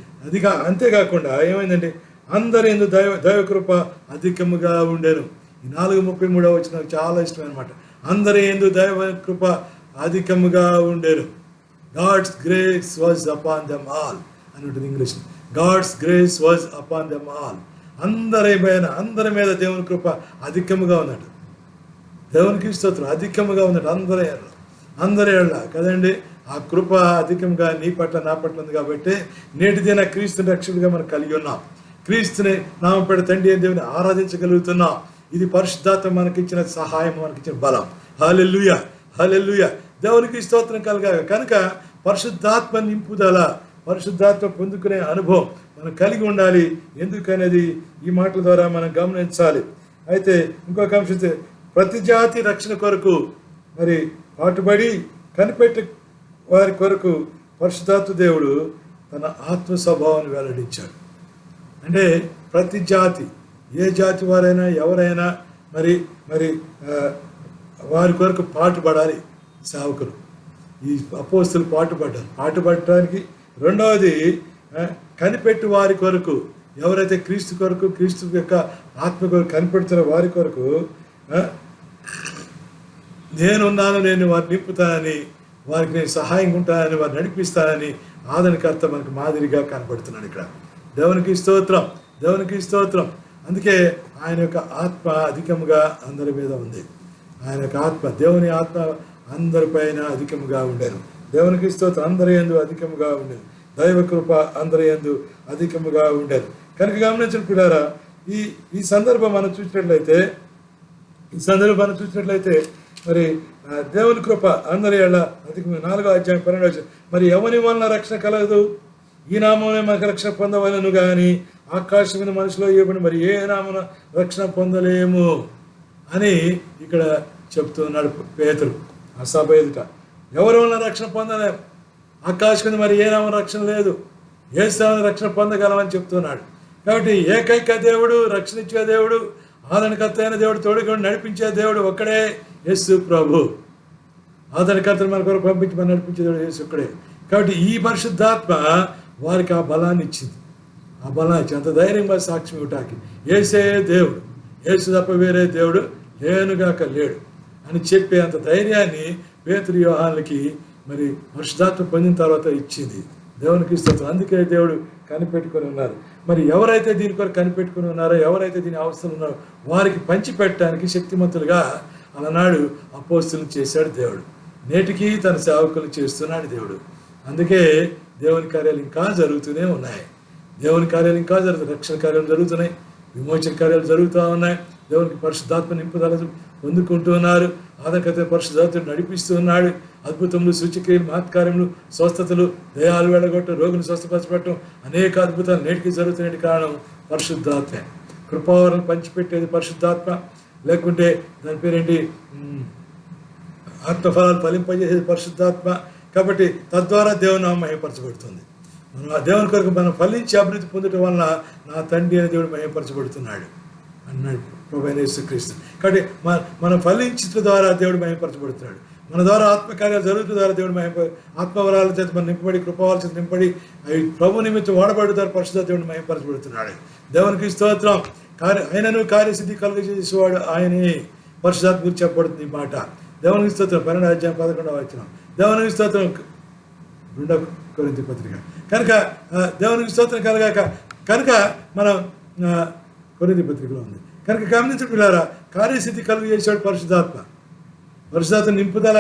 అంతేకాకుండా ఏమైందంటే అందరి యందు దైవ కృప అధికముగా ఉండేను. ఈ 4:33 వచనం చాలా ఇష్టమైన మాట. అందరి యందు దైవ కృప అధికముగా ఉండేను. God's grace was upon them all అని ఉంటుంది English. God's grace was upon them all. అందరి మీద దేవుని కృప అధికముగా ఉందట. దేవునికి స్తోత్రం. అధికముగా ఉందట అందరి ఏళ్ళ కదండి. ఆ కృప అధికంగా నీ పట్ల నా పట్ల ఉంది కాబట్టి నేటి దిన క్రీస్తుని రక్షకుడిగా మనం కలిగి ఉన్నాం. క్రీస్తుని నామపేట తండ్రి అయిన దేవుని ఆరాధించగలుగుతున్నాం. ఇది పరిశుద్ధాత్మ మనకిచ్చిన సహాయం, మనకిచ్చిన బలం. హల్లెలూయా, హల్లెలూయా. దేవునికి స్తోత్రం కలగాక. కనుక పరిశుద్ధాత్మ నింపుదల, పరిశుద్ధాత్మ పొందుకునే అనుభవం మనం కలిగి ఉండాలి. ఎందుకనేది ఈ మాటల ద్వారా మనం గమనించాలి. అయితే ఇంకొక అంశం, ప్రతి జాతి రక్షణ కొరకు మరి పాటుపడి కనిపెట్టి వారి కొరకు పరిశుద్ధాత్మ దేవుడు తన ఆత్మ స్వభావాన్ని వెల్లడించాడు. అంటే ప్రతి జాతి, ఏ జాతి వారైనా ఎవరైనా మరి మరి వారి కొరకు పాటుపడాలి సేవకులు. ఈ అపోస్తులు పాటుపడటానికి రెండవది కనిపెట్టి వారి కొరకు, ఎవరైతే క్రీస్తు కొరకు, క్రీస్తు యొక్క ఆత్మ కొరకు కనిపెడుతున్న వారి కొరకు నేనున్నాను, నేను వారిని నింపుతానని, వారికి నేను సహాయంగా ఉంటానని, వారిని నడిపిస్తానని ఆదరణకర్త మనకు మాదిరిగా కనపడుతున్నాడు ఇక్కడ. దేవునికి స్తోత్రం, దేవునికి స్తోత్రం. అందుకే ఆయన యొక్క ఆత్మ అధికముగా అందరి మీద ఉంది. ఆయన యొక్క ఆత్మ, దేవుని ఆత్మ అందరిపైన అధికముగా ఉండేను. దేవునికి స్తోత్రం. అందరి యందు అధికముగా ఉండేది. దైవ కృప అందరి యందు అధికముగా ఉండేది. కనుక గమనించిన పిల్లారా, ఈ సందర్భం మనం చూసినట్లయితే మరి దేవుని కృప అందరి ఏళ్ళ అధికమైన 4వ అధ్యాయం 12వ వచనం, మరి ఎవని వలన రక్షణ కలగదు, ఈ నామమే మనకు రక్షణ పొందవలను కానీ ఆకాశమైన మనుషులో ఇవ్వబడి మరి ఏ నామన రక్షణ పొందలేము అని ఇక్కడ చెప్తున్నాడు పేతురు ఆ సభ ఎదుట. ఎవరి వలన రక్షణ పొందలేము, ఆకాశం మరి ఏ నామన రక్షణ లేదు, ఏ స్థానం రక్షణ పొందగలమని చెప్తున్నాడు. కాబట్టి ఏకైక దేవుడు, రక్షణ ఇచ్చే దేవుడు, ఆదరణకర్త అయిన దేవుడు, తోడుగా నడిపించే దేవుడు ఒక్కడే యేసు ప్రభు. ఆదరణకర్తను మన కొరకు పంపించి మనం నడిపించే దేవుడు యేసు ఒక్కడే. కాబట్టి ఈ పరిశుద్ధాత్మ వారికి ఆ బలాన్ని ఇచ్చింది. ఆ బలాన్ని ఇచ్చి అంత ధైర్యంగా సాక్ష్యం ఇవ్వటానికి యేసే దేవుడు, యేసు తప్ప వేరే దేవుడు లేనుగాక లేడు అని చెప్పే అంత ధైర్యాన్ని పేతురు యోహానులకి మరి పరిశుద్ధాత్మ పొందిన తర్వాత ఇచ్చింది. దేవునికి స్తోత్రం. అందుకే దేవుడు కనిపెట్టుకొని ఉన్నారు. మరి ఎవరైతే దీని కొరకు కనిపెట్టుకుని ఉన్నారో, ఎవరైతే దీని అవసరం ఉన్నారో వారికి పంచిపెట్టడానికి శక్తిమంతులుగా అలనాడు అపోస్తులను చేశాడు దేవుడు. నేటికి తన సేవకులు చేస్తున్నాడు దేవుడు. అందుకే దేవుని కార్యాలు ఇంకా జరుగుతూనే ఉన్నాయి. దేవుని కార్యాలు ఇంకా జరుగుతాయి. రక్షణ కార్యాలు జరుగుతున్నాయి, విమోచన కార్యాలు జరుగుతూ ఉన్నాయి. దేవునికి పరిశుద్ధాత్మ నింపుదల పొందుకుంటూ ఉన్నారు. ఆదరణకర్త పరిశుద్ధాత్మను నడిపిస్తూ ఉన్నాడు. అద్భుతములు, సూచక్రియలు, మహత్కార్యములు, స్వస్థతలు, దయాలు వెళ్ళగొట్టడం, రోగుని స్వస్థపరచబడటం, అనేక అద్భుతాలు నేటికి జరుగుతున్న కారణం పరిశుద్ధాత్మే. కృపావరం పంచిపెట్టేది పరిశుద్ధాత్మ, లేకుంటే దాని పేరేంటి ఆత్మఫలాలు ఫలింపజేసేది పరిశుద్ధాత్మ. కాబట్టి తద్వారా దేవుని నామం మహిమపరచబడుతుంది. మనం ఆ దేవుని కొరకు మనం ఫలించి అభివృద్ధి పొందడం వలన నా తండ్రి అనే దేవుడు మహిమపరచబడుతున్నాడు అన్నాడు ప్రభువైన యేసుక్రీస్తు. కాబట్టి మనం ఫలించడం ద్వారా దేవుడు మహిమపరచబడుతున్నాడు. మన ద్వారా ఆత్మకార్యాలు జరుగుతున్న ద్వారా దేవుడు ఆత్మవరాల చేత మనం నింపబడి, కృపావరాల చేత నింపబడి, అవి ప్రభు నిమిత్తం వాడబడి ద్వారా పరిశుద్ధ దేవుడు మహిమపరచబడుతున్నాడు. దేవునికి స్తోత్రం. ఆయనను కార్యసిద్ధి కలుగజేసేవాడు ఆయనే. పరిశుద్ధాత్మ గురించి చెప్పబడుతుంది ఈ మాట. దేవునికి స్తోత్రం. 12:11 వచనం. దేవునికి స్తోత్రం. 2 కొరింథీ పత్రిక. కనుక దేవునికి స్తోత్రం కనుక మనం కొరింథీ పత్రికలో ఉంది. కనుక గమనించడం పిల్లారా, కార్యసిద్ధి కలుగు చేసేవాడు పరిశుద్ధాత్మ. పరిశుద్ధాత్మ నింపుదల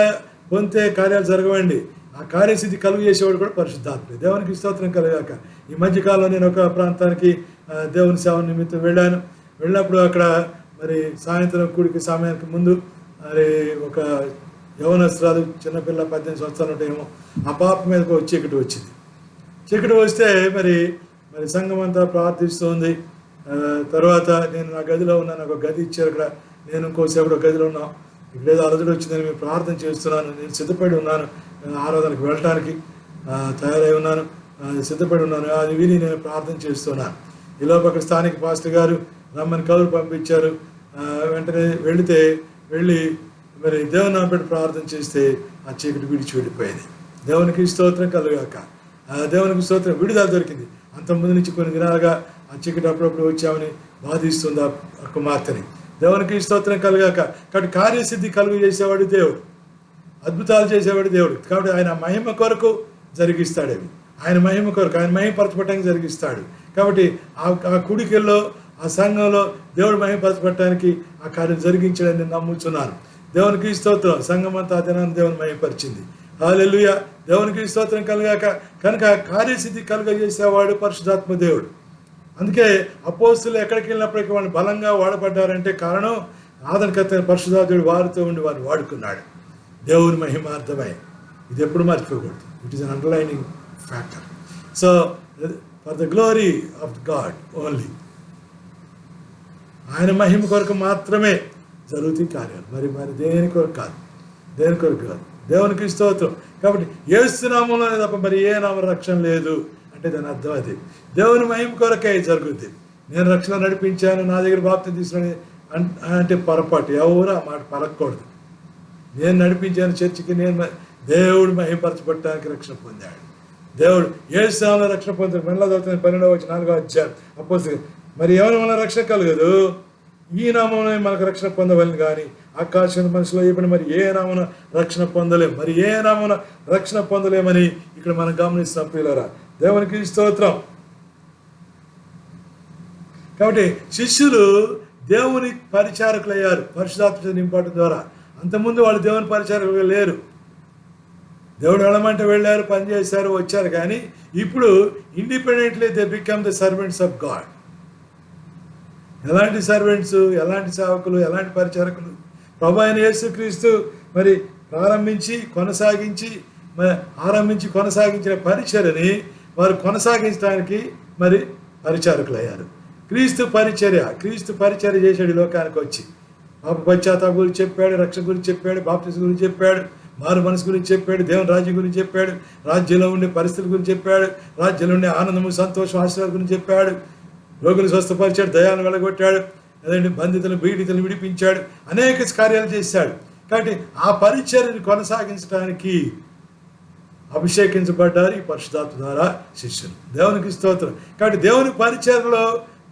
పొందితే కార్యాలు జరగవండి. ఆ కార్యసిద్ధి కలుగు చేసేవాడు కూడా పరిశుద్ధాత్మ. దేవునికి స్తోత్రం కలగాక. ఈ మధ్యకాలంలో నేను ఒక ప్రాంతానికి దేవుని సేవ నిమిత్తం వెళ్ళినప్పుడు అక్కడ మరి సాయంత్రం కూడికి సమయానికి ముందు మరి ఒక యవనస్తురాలు చిన్నపిల్ల 18 సంవత్సరాలు ఉంటాయేమో, ఆ పాప మీదకి చీకటి వచ్చింది. చీకటి వస్తే మరి సంఘం అంతా ప్రార్థిస్తుంది. తర్వాత నేను నా గదిలో ఉన్నాను. ఒక గది ఇచ్చారు అక్కడ. నేను ఇంకోసేపు గదిలో ఉన్నాం. ఇక్కడేదో అలజడి వచ్చిందని మేము ప్రార్థన చేస్తున్నాను. నేను సిద్ధపడి ఉన్నాను ఆరాధనకు వెళ్ళటానికి తయారై ఉన్నాను, సిద్ధపడి ఉన్నాను. అది విని నేను ప్రార్థన చేస్తున్నాను. ఈలోపు అక్కడ స్థానిక పాస్టర్ గారు రమ్మని కబురు పంపించారు. వెంటనే వెళ్ళి మరి దేవుని నామం పెట్టి ప్రార్థన చేస్తే ఆ చీకటి విడిచి వెళ్ళిపోయింది. దేవునికి స్తోత్రం కలుగాక. దేవునికి స్తోత్రం. విడుదల దొరికింది. అంతకుముందు నుంచి కొన్ని దినాలుగా ఆ చీకటి అప్పుడప్పుడు వచ్చామని బాధిస్తుంది ఆ కుమార్తెని. దేవునికి స్తోత్రం కలుగాక. కాబట్టి కార్యసిద్ధి కలుగు చేసేవాడు దేవుడు, అద్భుతాలు చేసేవాడు దేవుడు. కాబట్టి ఆయన మహిమ కొరకు జరిగిస్తాడు. అవి ఆయన మహిమ కొరకు, ఆయన మహిమపరచబడటానికి జరిగిస్తాడు. కాబట్టి ఆ కుడికిల్లో, ఆ సంఘంలో దేవుడు మహిమపరచబడటానికి ఆ కార్యం జరిగించాడని నేను నమ్ముతున్నాను. దేవునికి స్తోత్రం. సంఘం అంతా ఆ దినాన్ని దేవుని మహిమపరిచింది. హల్లెలూయా. దేవునికి స్తోత్రం కలుగాక. కనుక కార్యసిద్ధి కలుగజేసేవాడు పరిశుద్ధాత్మ దేవుడు. అందుకే అపోస్తులు ఎక్కడికి వెళ్ళినప్పటికీ వాళ్ళు బలంగా వాడబడ్డారంటే కారణం ఆదరణకర్త పరిశుద్ధాత్ముడు వారితో ఉండి వారిని వాడుకున్నాడు. దేవుని మహిమార్థమై. ఇది ఎప్పుడు మర్చిపోకూడదు. It is an underlining factor. So for the glory of God only. ఆయన మహిమ కొరకు మాత్రమే జరుగుతాయి కార్యాలు. మరి దేని కొరకు కాదు. దేవునికి స్తోత్రం. కాబట్టి యేసు నామములోనే తప్ప మరి ఏ నామ రక్షణ లేదు అంటే దాని అర్థం అది. దేవుని మహిమ కొరకే జరుగుద్ది. నేను రక్షణ నడిపించాను, నా దగ్గర బాప్తిసం తీసుకుని అంటే పొరపాటు. ఎవరు ఆ మాట పలకూడదు. నేను నడిపించాను చర్చికి, నేను దేవుడు మహిమపరచబడటానికి రక్షణ పొందాడు. దేవుడు యేసు నామములో రక్షణ పొందాడు. మళ్ళీ చదువుతుంది 12వ అధ్యాయం అపోస్తలులు. మరి ఎవరి వల్ల రక్షణ కలగదు? ఈ నామంలో మనకు రక్షణ పొందవలని. కానీ ఆకాశం మనసులో ఇవ్వని మరి ఏ నామన రక్షణ పొందలేం. మరి ఏ నామన రక్షణ పొందలేమని ఇక్కడ మనం గమనిస్తాం పిల్లరా. దేవునికి స్తోత్రం. కాబట్టి శిష్యులు దేవుని పరిచారకులు అయ్యారు పరిశుద్ధాత్మ నింపడం ద్వారా. అంతకుముందు వాళ్ళు దేవుని పరిచారకులుగా లేరు. దేవుడు వెళ్ళమంటే వెళ్ళారు, పనిచేశారు, వచ్చారు. కానీ ఇప్పుడు independently they become the servants of God. ఎలాంటి సర్వెంట్స్, ఎలాంటి సేవకులు, ఎలాంటి పరిచారకులు? ప్రభువైన యేసుక్రీస్తు మరి ఆరంభించి కొనసాగించిన పరిచర్యని వారు కొనసాగించడానికి మరి పరిచారకులయ్యారు. క్రీస్తు పరిచర్య చేశాడు ఈ లోకానికి వచ్చి. పాప పశ్చాత్తాపం గురించి చెప్పాడు, రక్షణ గురించి చెప్పాడు, బాప్తిసం గురించి చెప్పాడు, మారు మనసు గురించి చెప్పాడు, దేవుని రాజ్యం గురించి చెప్పాడు, రాజ్యంలో ఉండే పరిస్థితుల గురించి చెప్పాడు, రాజ్యంలో ఉండే ఆనందము, సంతోషం, ఆశీర్వాదం గురించి చెప్పాడు, రోగులు స్వస్థపరిచాడు, దయాలను వెలగొట్టాడు, అదేంటి బంధితులను పీడితులను విడిపించాడు, అనేక కార్యాలు చేశాడు. కాబట్టి ఆ పరిచర్యను కొనసాగించడానికి అభిషేకించబడ్డారు ఈ పరిశుద్ధాత్మ ద్వారా శిష్యులు. దేవునికి స్తోత్రం. కాబట్టి దేవుని పరిచర్యలో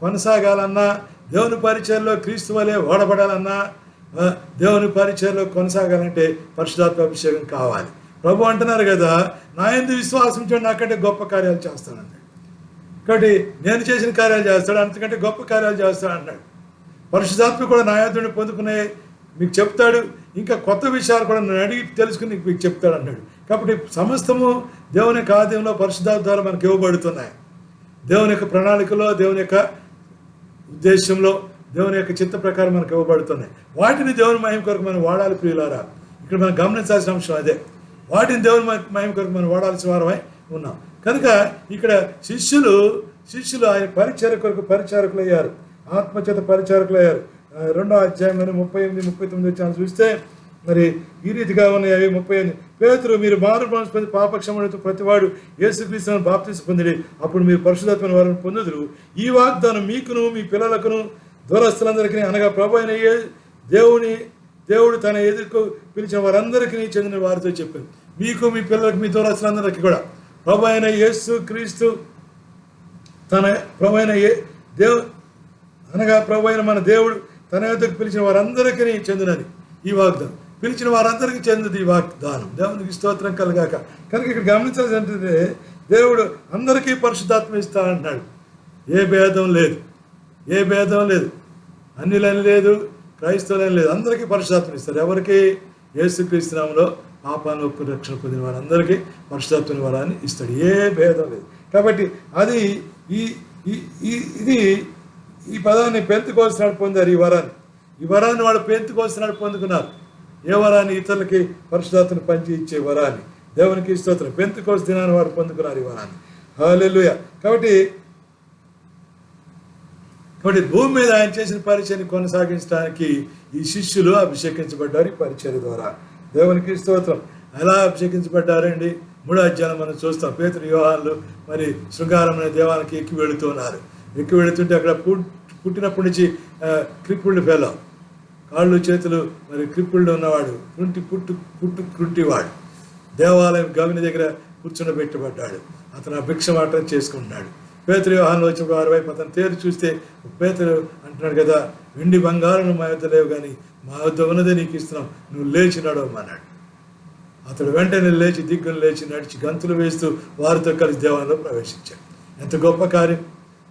కొనసాగాలన్నా, దేవుని పరిచర్యలో క్రీస్తు వలె ఓడబడాలన్నా, దేవుని పరిచర్యలో కొనసాగాలంటే పరిశుద్ధాత్మ అభిషేకం కావాలి. ప్రభు అంటున్నారు కదా, నా యందు విశ్వాసం ఉంచండి, నాకంటే గొప్ప కార్యాలు చేస్తానన్నాడు. కాబట్టి నేను చేసిన కార్యాలు చేస్తాడు, అంతకంటే గొప్ప కార్యాలు చేస్తాడు అన్నాడు. పరిశుద్ధాత్మ కూడా నా యందు పొందుకునే మీకు చెప్తాడు, ఇంకా కొత్త విషయాలు కూడా నన్ను అడిగి తెలుసుకుని మీకు చెప్తాడు అన్నాడు. కాబట్టి సమస్తము దేవుని యొక్క ఆధీనంలో పరిశుద్ధాత్మ ద్వారా మనకు ఇవ్వబడుతున్నాయి. దేవుని యొక్క ప్రణాళికలో, దేవుని యొక్క ఉద్దేశంలో, దేవుని యొక్క చిత్త ప్రకారం మనకు ఇవ్వబడుతున్నాయి. వాటిని దేవుని మహిమ కొరకు మనం వాడాలి ప్రియులారా. ఇక్కడ మనం గమనించాల్సిన అంశం అదే. వాటిని దేవుని మహిమ కొరకు మనం వాడాల్సిన వారమై ఉన్నాం. కనుక ఇక్కడ శిష్యులు ఆయన పరిచర్య కొరకు పరిచారకులు అయ్యారు. ఆత్మచేత పరిచారకులయ్యారు. 2వ అధ్యాయంలోని 38, 39 వచ్చాను చూస్తే మరి ఈ రీతిగా ఉన్నాయి అవి. 38 పేతురు, మీరు మారు మనసు పొంది పాపక్షమతో ప్రతివాడు యేసుక్రీస్తును బాప్తిసం పొందిడి, అప్పుడు మీరు పరిశుద్ధాత్మని వారిని పొందుదురు. ఈ వాగ్దానం మీకును మీ పిల్లలకును దూరస్తులందరికీ, అనగా ప్రభు అయిన దేవుడు తన ఎదుర్కొ పిలిచిన వారందరికీ చెందిన వారితో చెప్పింది. మీకు మీ పిల్లలకు మీ దూరస్తులందరికీ కూడా ప్రభు అయిన యేసు క్రీస్తు తన ప్రభు అయిన అనగా ప్రభు అయిన మన దేవుడు తన యొద్దకు పిలిచిన వారందరికీ చెందినది ఈ వాగ్దానం. పిలిచిన వారందరికీ చెందినది ఈ వాగ్దానం. దేవునికి స్తోత్రం కలుగాక. కనుక ఇక్కడ గమనించాల్సి ఏంటంటే దేవుడు అందరికీ పరిశుద్ధాత్మ ఇస్తా అంటున్నాడు. ఏ భేదం లేదు, అన్యులని లేదు, క్రైస్తవులని లేదు, అందరికీ పరిశుద్ధాత్మ ఇస్తారు. ఎవరికి? యేసుక్రీస్తు నామములో పాపాన్ని ఒప్పుకుని రక్షణ పొందిన వారందరికీ పరిశుద్ధాత్మ వరాన్ని ఇస్తాడు. ఏ భేదం లేదు. కాబట్టి అది ఇది ఈ పదాన్ని పెంతెకొస్తు పొందారు. ఈ వరాన్ని వాళ్ళు పెంతెకొస్తు పొందుకున్నారు. ఏ వరాన్ని? ఇతరులకి పరిశుద్ధాత్మను పంచి ఇచ్చే వరాన్ని. దేవునికి స్తోత్రం. పెంతెకొస్తు దినాన్ని వారు పొందుకున్నారు ఈ వరాన్ని. హల్లెలూయా. కాబట్టి భూమి మీద ఆయన చేసిన పరిచయాన్ని కొనసాగించడానికి ఈ శిష్యులు అభిషేకించబడ్డారు ఈ పరిచర్య ద్వారా. దేవునికి స్తోత్రం. ఎలా అభిషేకించబడ్డారండి? 3వ అధ్యాయం మనం చూస్తాం. పేతురు, యోహానులు మరి శృంగారం అనే దేవాలయానికి ఎక్కి వెళుతున్నారు. ఎక్కి వెళుతుంటే అక్కడ పుట్టినప్పటి నుంచి క్రిపుల్డ్ ఫెలో, కాళ్ళు చేతులు మరి క్రిపుల్డ్ ఉన్నవాడు, కుంటివాడు దేవాలయం గవిని దగ్గర కూర్చుండబెట్టబడ్డాడు. అతను భిక్షమాటం చేసుకుంటున్నాడు. పేతురు, యోహానులు వచ్చినప్పుడు వారి వైపు అతను తేరు చూస్తే పేతురు అంటున్నాడు కదా, వెండి బంగారం మా యొద్ద లేవు, కానీ మా యొద్ద ఉన్నదే నీకు ఇస్తున్నాం, నువ్వు లేచి నడవమన్నాడు. అతడు వెంటనే లేచి దిగ్గును లేచి నడిచి గంతులు వేస్తూ వారితో కలిసి దేవాలయంలో ప్రవేశించాడు. ఎంత గొప్ప కార్యం!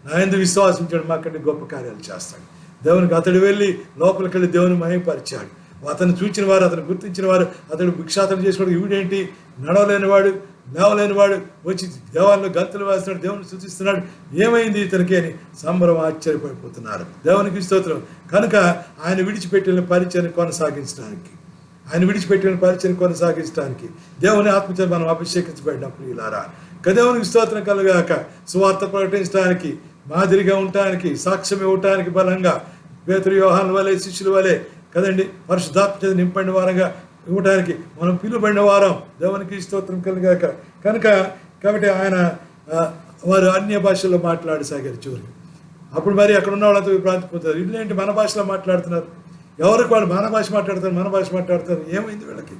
నా యందు విశ్వాసించాడు, మాకంటే గొప్ప కార్యాలు చేస్తాడు. దేవునికి అతడు వెళ్ళి లోపలికి వెళ్ళి దేవుని మహిమపరిచాడు. అతను చూచిన వారు, అతను గుర్తించిన వారు, అతడు భిక్షాటన చేసుకోవడం, ఈవిడేంటి నడవలేనివాడు, లేవలేనివాడు వచ్చి దేవాలయంలో గంతులు వేస్తున్నాడు, దేవుని స్తుతిస్తున్నాడు, ఏమైంది ఇతనికి అని సంబరం ఆశ్చర్యపడిపోతున్నారు. దేవునికి స్తోత్రం. కనుక ఆయన విడిచిపెట్టిన పరిచయాన్ని కొనసాగించడానికి దేవుని ఆత్మచేత మనం అభిషేకించబడిన ప్రియులారా, దేవునికి స్తోత్రం కలుగాక. సువార్త ప్రకటించడానికి, మాదిరిగా ఉండటానికి, సాక్ష్యం ఇవ్వటానికి బలంగా పేతురు, యోహాను వలె, శిష్యుల వలె కదండి పరిశుద్ధాత్మ చేత నింపడిన వారంగా ఇవ్వడానికి మనం పిలువబడిన వారం. దేవునికి స్తోత్రం కలుగాక. కాబట్టి ఆయన వారు అన్య భాషల్లో మాట్లాడసాగారు చివరికి. అప్పుడు మరి అక్కడ ఉన్న వాళ్ళంతా విభ్రాంతిపోతారు. ఇల్లేంటి మన భాషలో మాట్లాడుతున్నారు, ఎవరికి వాళ్ళు మన భాష మాట్లాడతారు, ఏమైంది వీళ్ళకి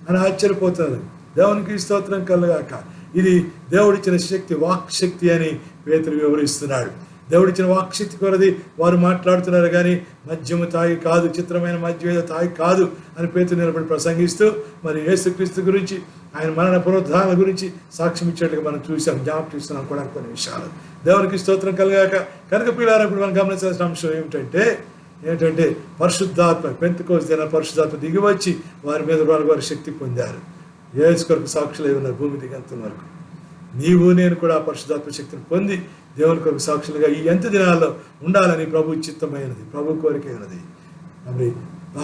అని ఆశ్చర్యపోతున్నారు. దేవునికి స్తోత్రం కలుగాక. ఇది దేవుడిచ్చిన శక్తి, వాక్ శక్తి అని పేతురు వివరిస్తున్నాడు. దేవుడిచ్చిన వాక్శక్తి కొరది వారు మాట్లాడుతున్నారు, కానీ మద్యము తాగి కాదు, చిత్రమైన మద్యం తాగి కాదు అని పేతురు నిలబడి ప్రసంగిస్తూ మరి యేసుక్రీస్తు గురించి, ఆయన మరణ పునరుద్ధానాల గురించి సాక్ష్యం ఇచ్చేట్టుగా మనం చూసాం, జ్ఞాపకం చూస్తున్నాం కూడా కొన్ని విషయాలు. దేవునికి స్తోత్రం కలుగాక. కనుక పిల్లలు ఇప్పుడు మనం గమనించాల్సిన అంశం ఏమిటంటే పరిశుద్ధాత్మ, పెంతెకొస్తు దిన పరిశుద్ధాత్మ దిగి వచ్చి వారి మీద వారి శక్తి పొందారు. యేసు కొరకు సాక్షులు ఉన్నారు భూమి దిగంతం వరకు. నీవు నేను కూడా పరిశుద్ధాత్మ శక్తిని పొంది దేవుని కొరకు సాక్షులుగా ఈ ఎంత దినాల్లో ఉండాలని ప్రభు చిత్తమైనది, ప్రభు కోరికైనది. మరి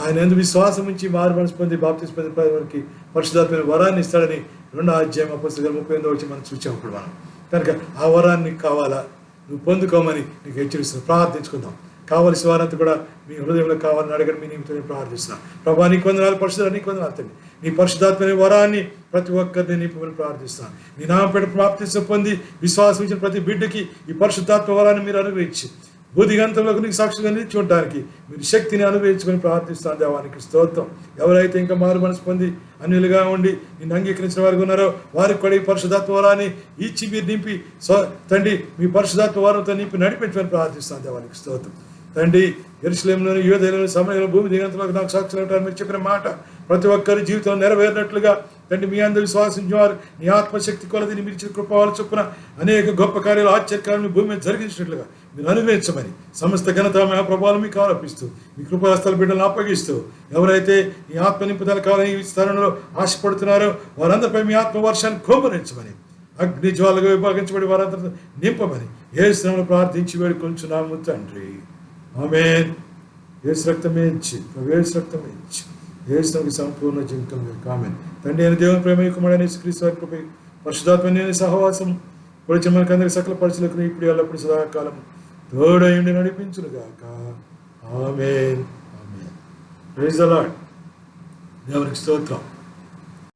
ఆయన ఎందుకు విశ్వాసం ఉంచి మారు మనసు పొంది బాప్తిసం పొంది వారికి పరిశుద్ధాత్మ వరాన్ని ఇస్తాడని 2వ అధ్యాయం అపోస్తలుల 38 వచ్చి మనం చూసాం. ఇప్పుడు మనం కనుక ఆ వరాన్ని కావాలా, నువ్వు పొందుకోమని నీకు హెచ్చరిస్తున్నాను. ప్రార్థించుకుందాం. కావలసిన వారంతా కూడా మీ హృదయంలో కావాలని అడగడం మీ నిమిత్తం ప్రార్థిస్తున్నాను. ప్రభా నీకు వందనాలు, పరిశుద్ధ నీకు వందనాలు తండ్రి. నీ పరిశుద్ధాత్మ వరాన్ని ప్రతి ఒక్కరిని నింపమని ప్రార్థిస్తున్నాను. నీ నామపేట బాప్తిసం పొంది విశ్వాసం ఇచ్చిన ప్రతి బిడ్డకి ఈ పరిశుద్ధాత్మ వరాన్ని మీరు అనుగ్రహించి బుద్ధిగంతంలోకి నీకు సాక్షిగా నిలిచి ఉండడానికి మీరు శక్తిని అనుగ్రహించమని ప్రార్థిస్తాను. దేవానికి స్తోత్రం. ఎవరైతే ఇంకా మారు మనసు పొంది అన్యులుగా ఉండి నిన్ను అంగీకరించిన వారికి ఉన్నారో వారికి కూడా ఈ పరిశుద్ధాత్మ వరాన్ని ఇచ్చి మీరు నింపి తండ్రి మీ పరిశుద్ధాత్మ వరంతో నింపి నడిపించమని ప్రార్థిస్తాను. దేవానికి స్తోత్రం. తండ్రి యెరూషలేములోని యూదేయులోని సమయంలో భూమి దిగంతంలోకి నాకు సాక్షులు ఉంటారు మీరు చెప్పిన మాట ప్రతి ఒక్కరి జీవితం నెరవేరినట్లుగా తండ్రి మీ అందరూ విశ్వాసించేవారు నీ ఆత్మశక్తి కొలది మీరు ఇచ్చిన కృపవాళ్ళ చొప్పున అనేక గొప్ప కార్యాలు, ఆశ్చర్యకాలను భూమి మీద జరిగించినట్లుగా మీరు అనుగ్రహించమని సమస్త ఘనత ప్రభావాలు మీకు ఆరోపిస్తూ మీ కృపాస్థల బిడ్డలను అప్పగిస్తూ ఎవరైతే ఈ ఆత్మ నింపుదల కావాలని ఈ స్థలంలో ఆశపడుతున్నారో వారందరిపై మీ ఆత్మ వర్షాన్ని కుమ్మరించమని, అగ్ని జ్వాలగా విభాగించబడి వారందరూ నింపమని యేసు నామములో ప్రార్థించి వేడుకొంచున్నాము తండ్రి. ఆమేన్. యేసు రక్తమే ఇచ్చి యేసు రక్తమే ఇచ్చి యేసుకి సంపూర్ణ జీవితం. ఆమేన్. తండ్రి అయిన దేవుని ప్రేమ, కుమారుడైన యేసుక్రీస్తు వారి కృప, పరిశుద్ధాత్మ సహవాసం పొడిచిన మనకందరికి సకల పరిశులకు ఇప్పుడు ఎల్లప్పుడు సదాకాలం తోడయుండి నడిపించునుగాక. ఆమేన్. Praise the Lord. దేవునికి స్తోత్రం.